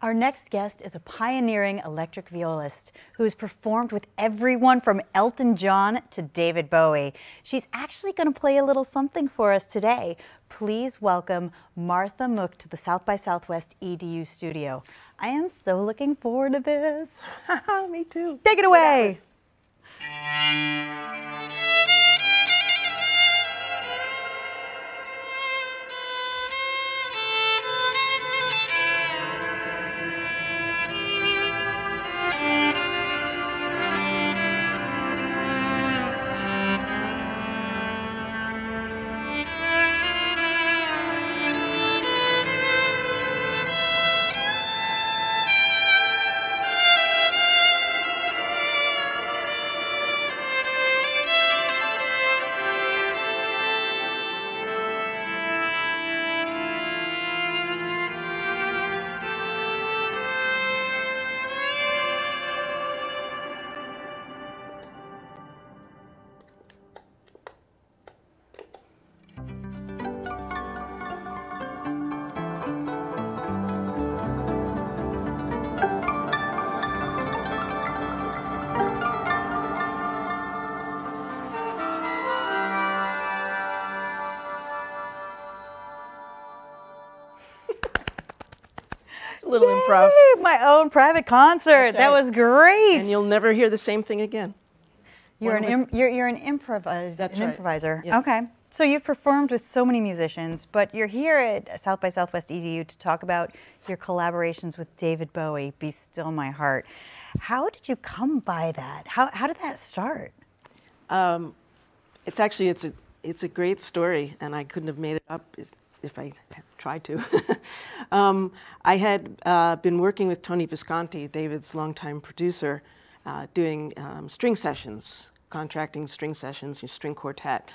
Our next guest is a pioneering electric violist who has performed with everyone from Elton John to David Bowie. She's actually going to play a little something for us today. Please welcome Martha Mooke to the South by Southwest EDU Studio. I am so looking forward to this. Me too. Take it away. A little improv. My own private concert. That's right. That was great. And you'll never hear the same thing again. You're an improviser. That's an right. improviser. Yes. Okay. So you've performed with so many musicians, but you're here at South by Southwest EDU to talk about your collaborations with David Bowie, Be Still My Heart. How did you come by that? How did that start? It's a great story, and I couldn't have made it up if I had tried to. I had been working with Tony Visconti, David's longtime producer, doing string sessions, contracting string sessions, string quartet.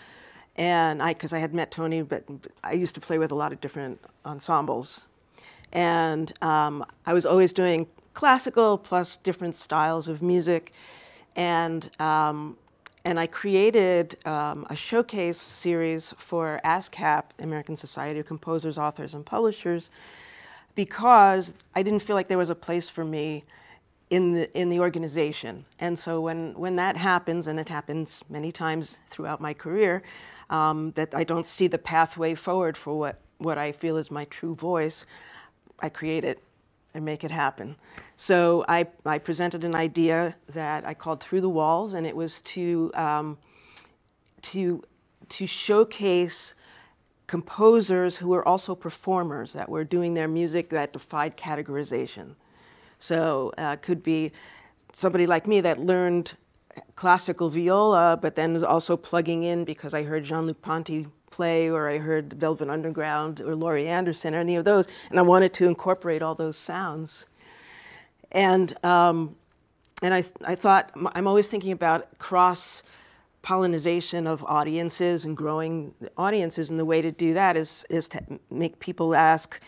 And because I had met Tony, but I used to play with a lot of different ensembles. And I was always doing classical plus different styles of music. And I created a showcase series for ASCAP, American Society of Composers, Authors, and Publishers, because I didn't feel like there was a place for me in the organization. And so when that happens, and it happens many times throughout my career, that I don't see the pathway forward for what I feel is my true voice, I create it and make it happen. So I presented an idea that I called THRU THE WALLS, and it was to showcase composers who were also performers, that were doing their music that defied categorization. So it could be somebody like me that learned classical viola, but then was also plugging in because I heard Jean-Luc Ponty play, or I heard the Velvet Underground or Laurie Anderson, or any of those, and I wanted to incorporate all those sounds. And I thought, I'm always thinking about cross-pollination of audiences and growing audiences, and the way to do that is to make people ask,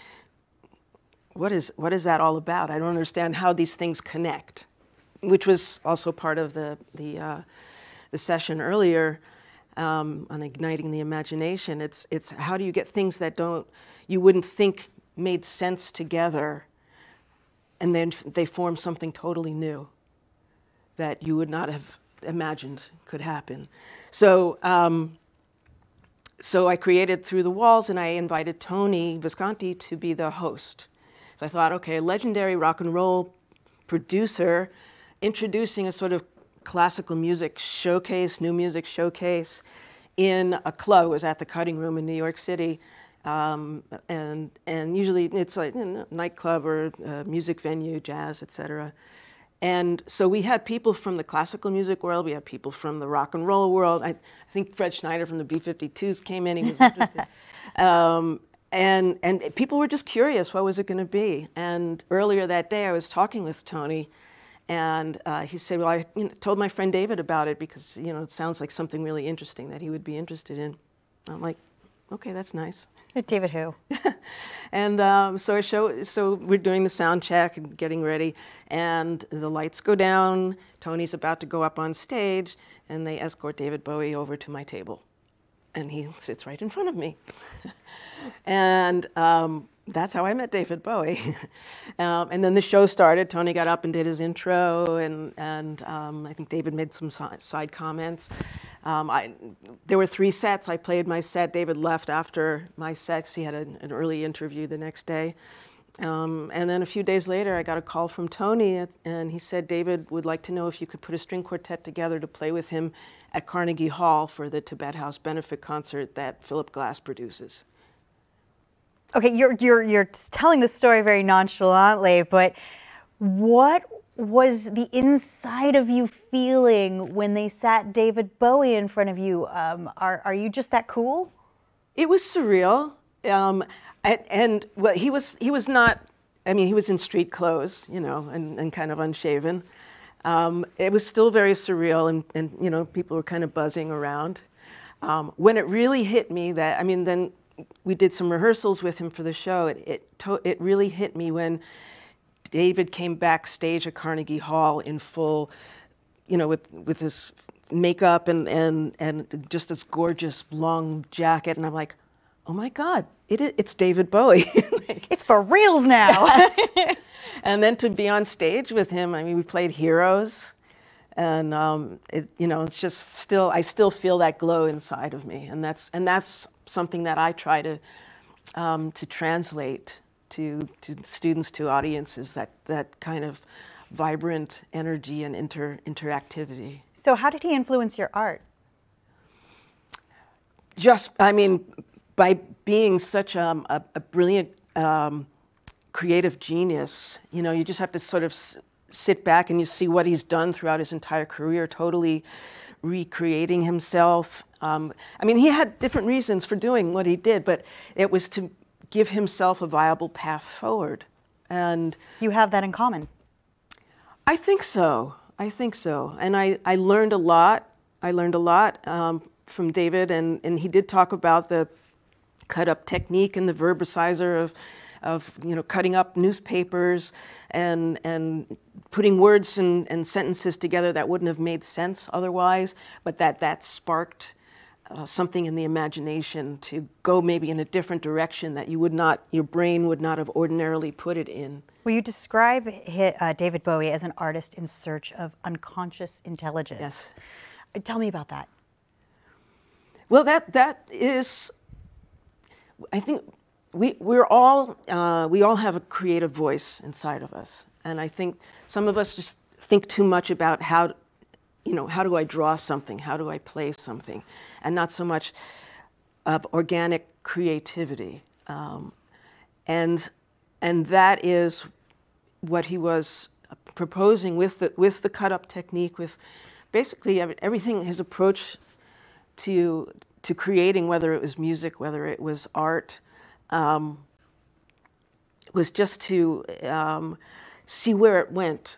what is that all about? I don't understand how these things connect, which was also part of the session earlier. On igniting the imagination, it's how do you get things that you wouldn't think made sense together, and then they form something totally new that you would not have imagined could happen. So I created THRU THE WALLS, and I invited Tony Visconti to be the host. So I thought, okay, a legendary rock and roll producer introducing a sort of classical music showcase, new music showcase in a club. It was at the Cutting Room in New York City. And usually it's like a nightclub or a music venue, jazz, etc. And so we had people from the classical music world, we had people from the rock and roll world. I think Fred Schneider from the B-52s came in, he was interested. And people were just curious, what was it going to be? And earlier that day I was talking with Tony, and he said, well, I told my friend David about it because, it sounds like something really interesting that he would be interested in. I'm like, okay, that's nice. David who? And so we're doing the sound check and getting ready, and the lights go down. Tony's about to go up on stage, and they escort David Bowie over to my table. And he sits right in front of me. And that's how I met David Bowie. And then the show started. Tony got up and did his intro, and I think David made some side comments. There were 3 sets. I played my set. David left after my set 'cause he had an early interview the next day. And then a few days later, I got a call from Tony, and he said David would like to know if you could put a string quartet together to play with him at Carnegie Hall for the Tibet House benefit concert that Philip Glass produces. Okay, you're telling the story very nonchalantly, but what was the inside of you feeling when they sat David Bowie in front of you? Are you just that cool? It was surreal. And well, he was not, I mean, he was in street clothes, you know, and kind of unshaven. It was still very surreal, and you know, people were kind of buzzing around. When it really hit me that, I mean, then we did some rehearsals with him for the show. It really hit me when David came backstage at Carnegie Hall in full, you know, with his makeup and just this gorgeous long jacket, and I'm like, oh my God, it's David Bowie. Like, it's for reals now. Yes. And then to be on stage with him, I mean, we played Heroes, and you know, it's just still, I still feel that glow inside of me, and that's something that I try to translate to students, to audiences, that kind of vibrant energy and interactivity. So how did he influence your art? Just, I mean, by being such a brilliant creative genius, you know, you just have to sort of sit back and you see what he's done throughout his entire career, totally recreating himself. I mean, he had different reasons for doing what he did, but it was to give himself a viable path forward. And you have that in common. I think so. I think so. And I learned a lot. I learned a lot from David, and he did talk about the cut-up technique and the verbicizer of you know, cutting up newspapers and putting words and sentences together that wouldn't have made sense otherwise, but that sparked something in the imagination to go maybe in a different direction that you would not, your brain would not have ordinarily put it in. Will you describe David Bowie as an artist in search of unconscious intelligence? Yes. Tell me about that. Well, that is, I think we all have a creative voice inside of us, and I think some of us just think too much about how, you know, how do I draw something, how do I play something, and not so much of organic creativity, and that is what he was proposing with the cut-up technique, with basically everything, his approach to creating, whether it was music, whether it was art, was just to see where it went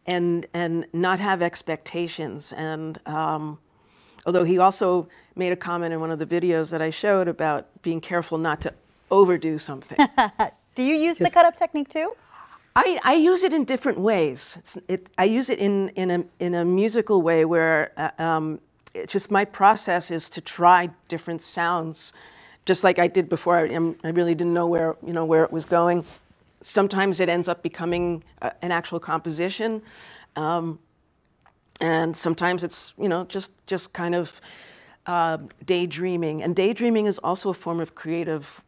and not have expectations. And although he also made a comment in one of the videos that I showed about being careful not to overdo something. Do you use the cut-up technique too? I use it in different ways. I use it in a musical way where it's just my process is to try different sounds, just like I did before. I really didn't know where it was going. Sometimes it ends up becoming an actual composition, and sometimes it's just kind of daydreaming. And daydreaming is also a form of creative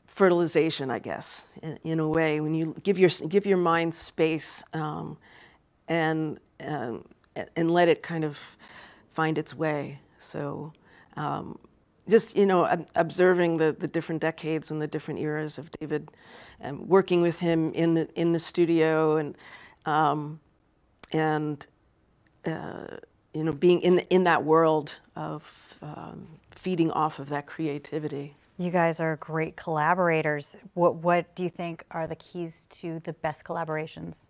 fertilization, I guess, in a way, when you give your mind space and let it kind of find its way. So just, observing the different decades and the different eras of David, and working with him in the studio, and being in that world of feeding off of that creativity. You guys are great collaborators. What do you think are the keys to the best collaborations?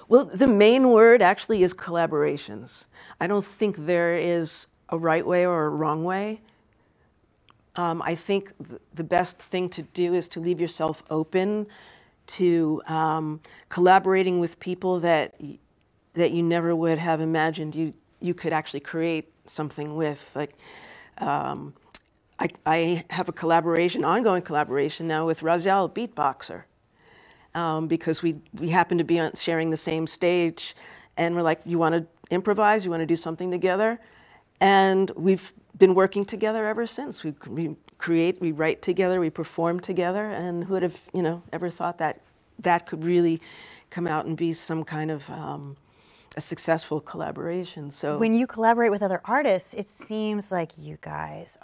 Well, the main word actually is collaborations. I don't think there is a right way or a wrong way. I think the best thing to do is to leave yourself open to collaborating with people that you never would have imagined you could actually create something with. Like, I have a collaboration, ongoing collaboration now with Razel, beatboxer, because we happen to be sharing the same stage, and we're like, you want to improvise, you want to do something together, and we've been working together ever since. We create, we write together, we perform together, and who would have, ever thought that that could really come out and be some kind of a successful collaboration. So when you collaborate with other artists, it seems like you guys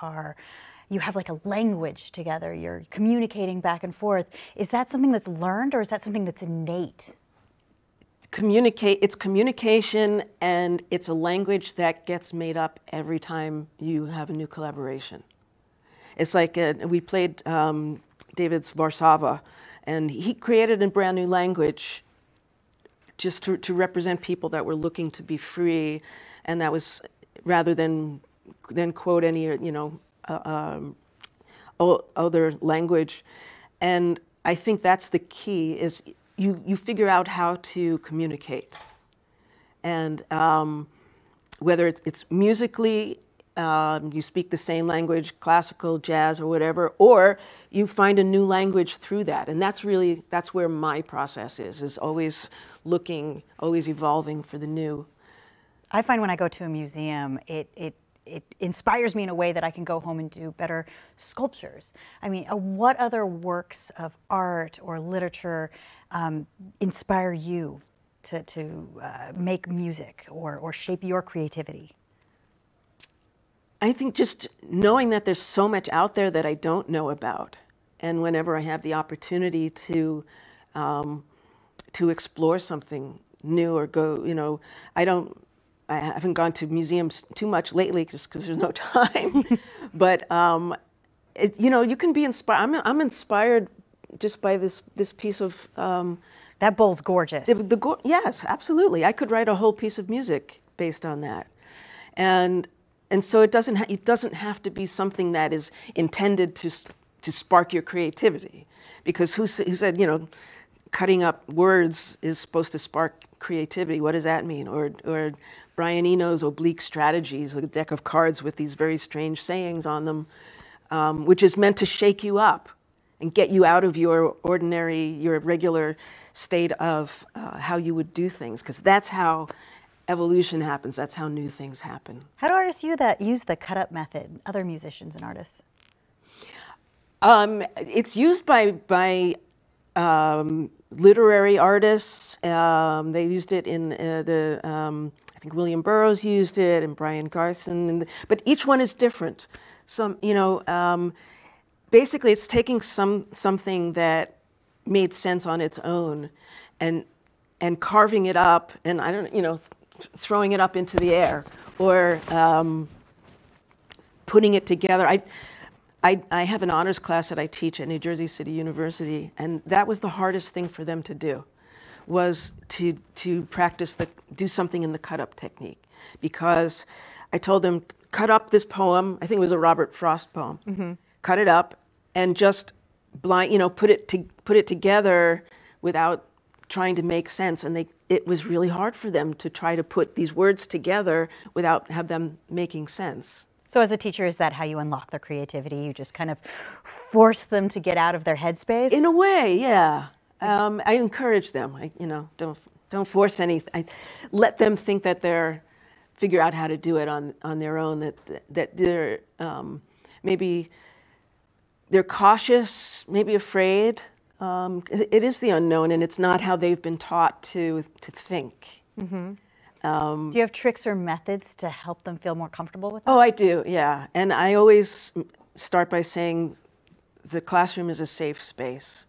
you have like a language together. You're communicating back and forth. Is that something that's learned, or is that something that's innate? It's communication, and it's a language that gets made up every time you have a new collaboration. It's like we played David's Warszawa, and he created a brand new language just to represent people that were looking to be free, and that was rather than quote any other language. And I think that's the key, is you figure out how to communicate, and whether it's musically, you speak the same language, classical, jazz, or whatever, or you find a new language through that. And that's where my process is always looking, always evolving for the new. I find when I go to a museum, it inspires me in a way that I can go home and do better sculptures. I mean, what other works of art or literature inspire you to make music or shape your creativity? I think just knowing that there's so much out there that I don't know about, and whenever I have the opportunity to explore something new or go, I haven't gone to museums too much lately just because there's no time. But you can be inspired. I'm inspired just by this piece of. That bowl's gorgeous. Yes, absolutely. I could write a whole piece of music based on that, and so it doesn't have to be something that is intended to spark your creativity, because who said cutting up words is supposed to spark creativity? What does that mean? Or Brian Eno's oblique strategies, like a deck of cards with these very strange sayings on them, which is meant to shake you up and get you out of your regular state of how you would do things, because that's how evolution happens. That's how new things happen. How do artists use the cut-up method, other musicians and artists? It's used by literary artists. They used it in I think William Burroughs used it, and Brian Garson. But each one is different. Basically, it's taking something that made sense on its own, and carving it up, and throwing it up into the air, or putting it together. I have an honors class that I teach at New Jersey City University, and that was the hardest thing for them to do, was to practice do something in the cut-up technique. Because I told them, cut up this poem, I think it was a Robert Frost poem, mm-hmm. Cut it up, and just put it together without trying to make sense. And it was really hard for them to try to put these words together without have them making sense. So as a teacher, is that how you unlock their creativity? You just kind of force them to get out of their headspace? In a way, yeah. I encourage them. Don't force anything. I let them think that figure out how to do it on their own. That they're maybe they're cautious, maybe afraid. It is the unknown, and it's not how they've been taught to think. Mm-hmm. Do you have tricks or methods to help them feel more comfortable with that? Oh, I do, yeah. And I always start by saying the classroom is a safe space,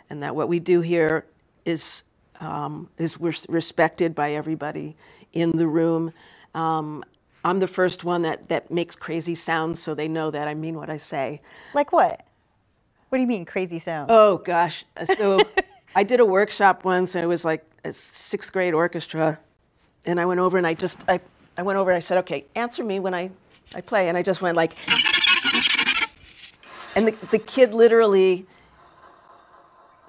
and that what we do here is respected by everybody in the room. I'm the first one that makes crazy sounds, so they know that I mean what I say. Like what? What do you mean, crazy sounds? Oh, gosh. So I did a workshop once, and it was like a 6th grade orchestra. And I went over and I went over and I said, okay, answer me when I play. And I just went like, and the kid literally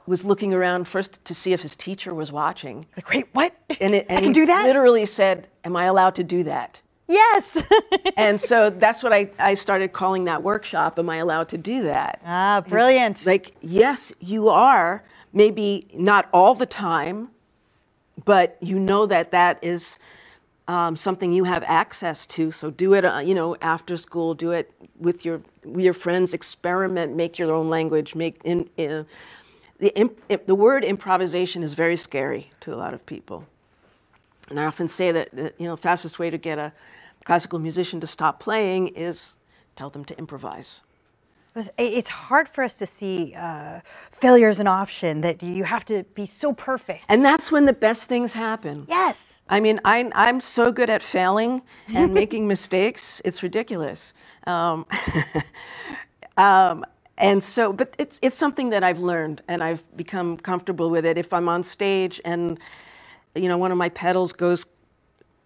was looking around first to see if his teacher was watching. He's like, wait, what? And I can do that? Literally said, am I allowed to do that? Yes. And so that's what I started calling that workshop. Am I allowed to do that? Ah, brilliant. It's like, yes, you are. Maybe not all the time, but you know that that is something you have access to. So do it, you know, after school. Do it with your friends. Experiment. Make your own language. The word improvisation is very scary to a lot of people. And I often say that you know, the fastest way to get a classical musician to stop playing is tell them to improvise. It's hard for us to see failure as an option, that you have to be so perfect. And that's when the best things happen. Yes. I mean, I'm so good at failing and making mistakes, it's ridiculous. And so, but it's something that I've learned, and I've become comfortable with it. If I'm on stage and, you know, one of my pedals goes,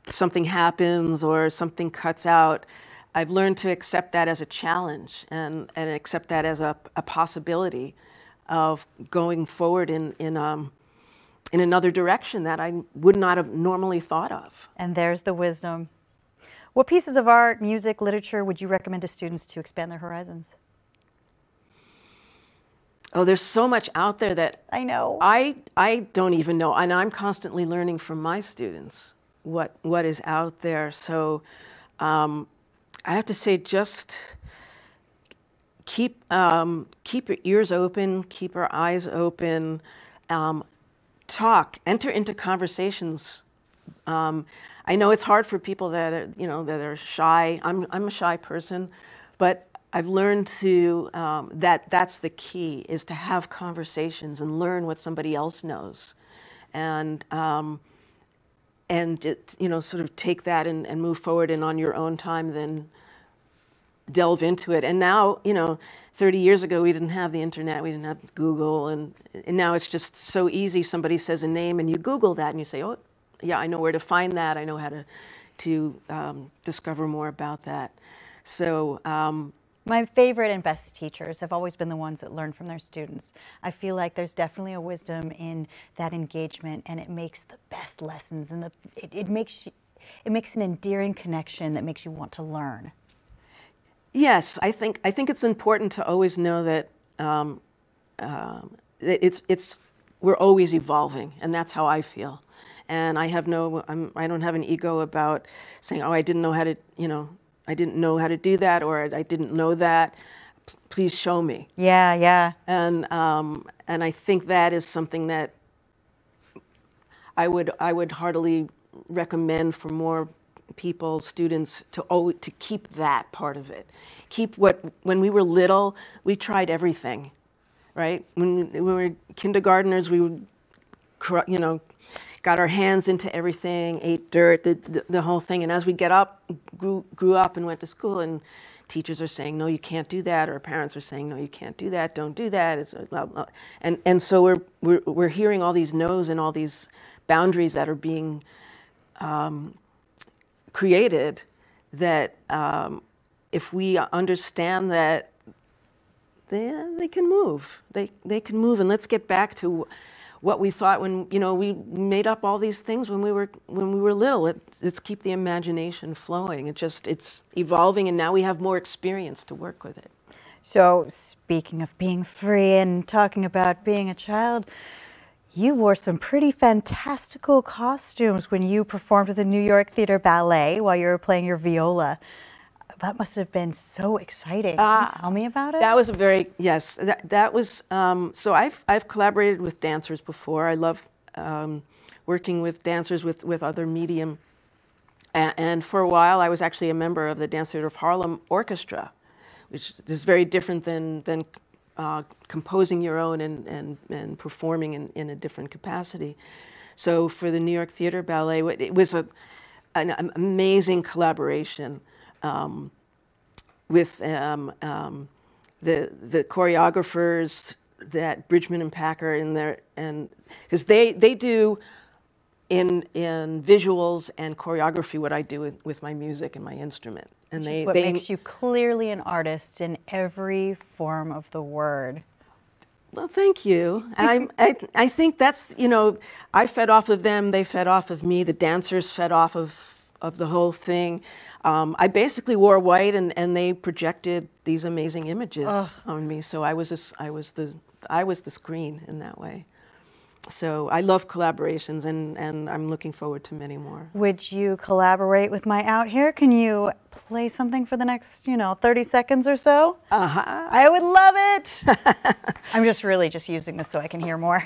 something happens or something cuts out, I've learned to accept that as a challenge and accept that as a possibility of going forward in another direction that I would not have normally thought of. And there's the wisdom. What pieces of art, music, literature would you recommend to students to expand their horizons? Oh, there's so much out there that I know. I don't even know, and I'm constantly learning from my students what is out there. So I have to say, just keep your ears open, keep your eyes open, talk, enter into conversations. I know it's hard for people that are, you know, that are shy. I'm a shy person, but I've learned to that's the key, is to have conversations and learn what somebody else knows, and you know, sort of take that and move forward, and on your own time then delve into it. And now, you know, 30 years ago we didn't have the internet, we didn't have Google, and now it's just so easy. Somebody says a name and you Google that and you say, oh yeah, I know where to find that, I know how to discover more about that. So my favorite and best teachers have always been the ones that learn from their students. I feel like there's definitely a wisdom in that engagement, and it makes the best lessons, and it makes an endearing connection that makes you want to learn. Yes, I think it's important to always know that we're always evolving, and that's how I feel. And I don't have an ego about saying, oh, I didn't know how to, you know, I didn't know how to do that, or I didn't know that. Please show me. Yeah, yeah. And I think that is something that I would heartily recommend for more people, students, to keep that part of it. Keep when we were little, we tried everything, right? When we were kindergartners, we would, you know, got our hands into everything, ate dirt, the whole thing. And as we grew up and went to school, and teachers are saying, no, you can't do that, or parents are saying, no, you can't do that, don't do that. It's blah, blah. And so we're hearing all these no's and all these boundaries that are being created, that if we understand that they can move, they can move. And let's get back to what we thought when, you know, we made up all these things when we were little. Let's keep the imagination flowing. It's evolving, and now we have more experience to work with it. So speaking of being free and talking about being a child, you wore some pretty fantastical costumes when you performed with the New York Theater Ballet while you were playing your viola. That must have been so exciting. Can you tell me about it? That was yes. That was, so I've collaborated with dancers before. I love working with dancers with other medium. And for a while, I was actually a member of the Dance Theater of Harlem Orchestra, which is very different than composing your own and performing in a different capacity. So for the New York Theater Ballet, it was an amazing collaboration. With the choreographers, that Bridgman and Packer in there, and because they do in visuals and choreography what I do with my music and my instrument, and Which is what makes you clearly an artist in every form of the word. Well, thank you. I think that's, you know, I fed off of them, they fed off of me, the dancers fed off of of the whole thing. I basically wore white, and they projected these amazing images on me. So I was the screen in that way. So I love collaborations, and I'm looking forward to many more. Would you collaborate with my Out Here? Can you play something for the next, 30 seconds or so? I would love it. I'm just really using this so I can hear more.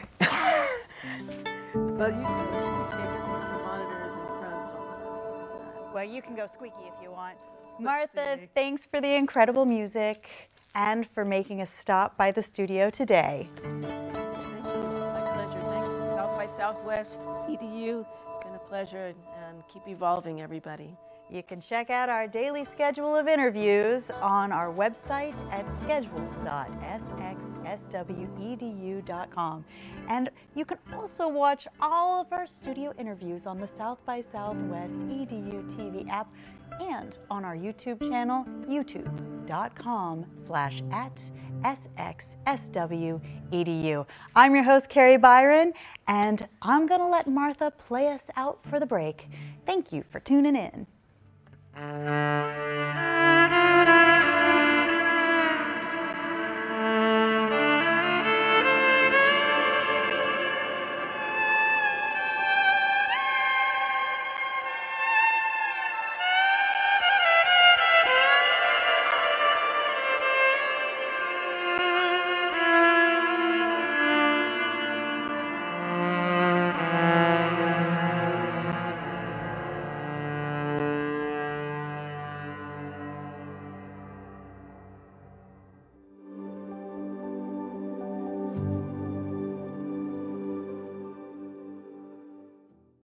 Well, you can't the monitors in front, so. Well, you can go squeaky if you want. Martha, thanks for the incredible music and for making us stop by the studio today. Southwest EDU, been a pleasure, and keep evolving, everybody. You can check out our daily schedule of interviews on our website at schedule.sxswedu.com. And you can also watch all of our studio interviews on the South by Southwest EDU TV app and on our YouTube channel, youtube.com/@SXSW EDU. I'm your host, Kari Byron, and I'm going to let Martha play us out for the break. Thank you for tuning in.